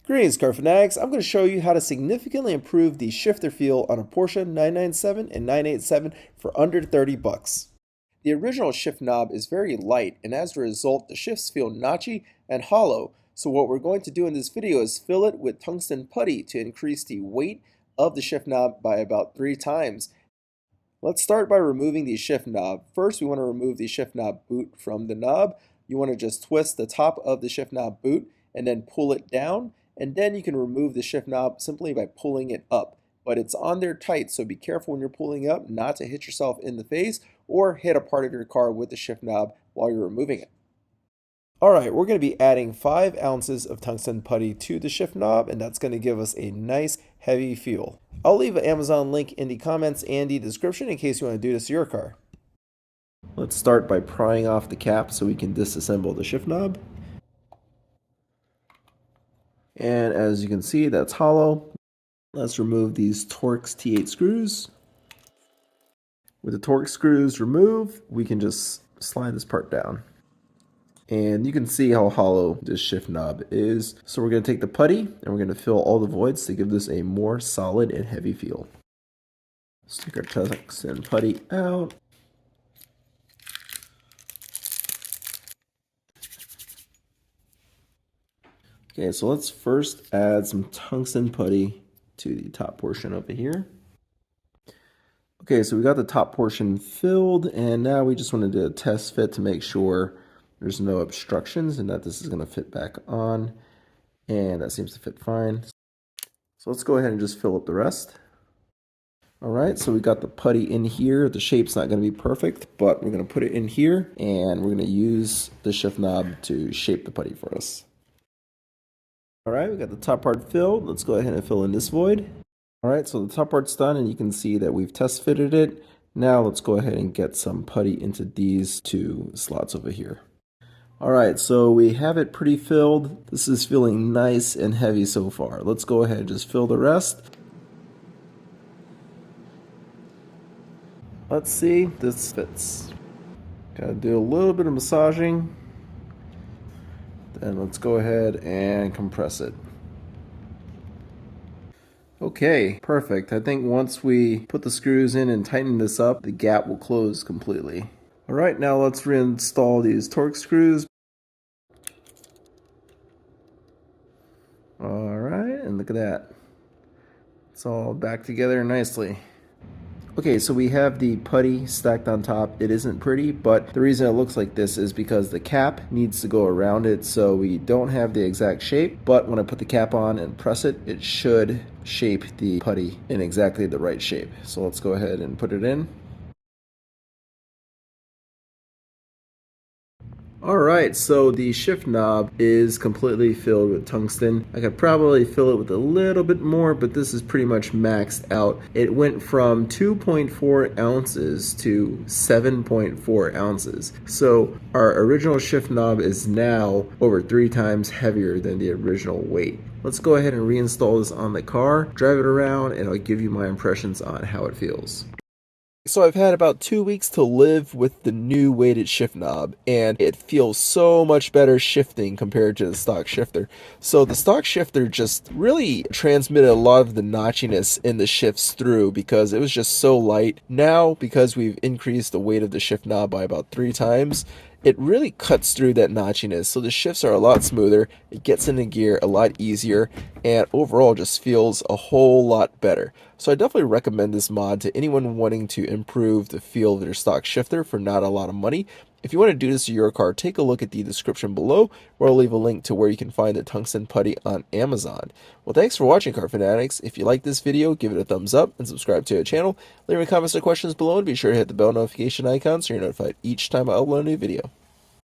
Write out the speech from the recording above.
Greetings, car fanatics. I'm going to show you how to significantly improve the shifter feel on a Porsche 997 and 987 for under 30 bucks. The original shift knob is very light, and as a result, the shifts feel notchy and hollow. So what we're going to do in this video is fill it with tungsten putty to increase the weight of the shift knob by about 3 times. Let's start by removing the shift knob. First, we want to remove the shift knob boot from the knob. You want to just twist the top of the shift knob boot and then pull it down. And then you can remove the shift knob simply by pulling it up. But it's on there tight, so be careful when you're pulling up not to hit yourself in the face or hit a part of your car with the shift knob while you're removing it. Alright, we're going to be adding 5 ounces of tungsten putty to the shift knob, and that's going to give us a nice heavy feel. I'll leave an Amazon link in the comments and the description in case you want to do this to your car. Let's start by prying off the cap so we can disassemble the shift knob. And as you can see, that's hollow. Let's remove these Torx T8 screws. With the Torx screws removed, we can just slide this part down. And you can see how hollow this shift knob is. So we're going to take the putty and we're going to fill all the voids to give this a more solid and heavy feel. Stick our tungsten putty out. Okay, so let's first add some tungsten putty to the top portion over here. Okay, so we got the top portion filled, and now we just want to do a test fit to make sure there's no obstructions and that this is going to fit back on, and that seems to fit fine. So let's go ahead and just fill up the rest. Alright, so we got the putty in here. The shape's not going to be perfect, but we're going to put it in here, and we're going to use the shift knob to shape the putty for us. Alright, we got the top part filled. Let's go ahead and fill in this void. Alright, so the top part's done, and you can see that we've test fitted it. Now let's go ahead and get some putty into these 2 slots over here. Alright, so we have it pretty filled. This is feeling nice and heavy so far. Let's go ahead and just fill the rest. Let's see, this fits. Gotta do a little bit of massaging. Then let's go ahead and compress it. Okay, perfect. I think once we put the screws in and tighten this up, the gap will close completely. Alright, now let's reinstall these Torx screws. Alright, and look at that. It's all back together nicely. Okay, so we have the putty stacked on top. It isn't pretty, but the reason it looks like this is because the cap needs to go around it, so we don't have the exact shape, but when I put the cap on and press it, it should shape the putty in exactly the right shape. So let's go ahead and put it in. Alright, so the shift knob is completely filled with tungsten. I could probably fill it with a little bit more, but this is pretty much maxed out. It went from 2.4 ounces to 7.4 ounces. So our original shift knob is now over 3 times heavier than the original weight. Let's go ahead and reinstall this on the car, drive it around, and I'll give you my impressions on how it feels. So I've had about 2 weeks to live with the new weighted shift knob, and it feels so much better shifting compared to the stock shifter. So the stock shifter just really transmitted a lot of the notchiness in the shifts through because it was just so light. Now, because we've increased the weight of the shift knob by about 3 times, it really cuts through that notchiness, so the shifts are a lot smoother, it gets into gear a lot easier, and overall just feels a whole lot better. So I definitely recommend this mod to anyone wanting to improve the feel of their stock shifter for not a lot of money. If you want to do this to your car, take a look at the description below, where I'll leave a link to where you can find the tungsten putty on Amazon. Well, thanks for watching, car fanatics. If you like this video, give it a thumbs up and subscribe to our channel. Leave me comments or questions below, and be sure to hit the bell notification icon so you're notified each time I upload a new video.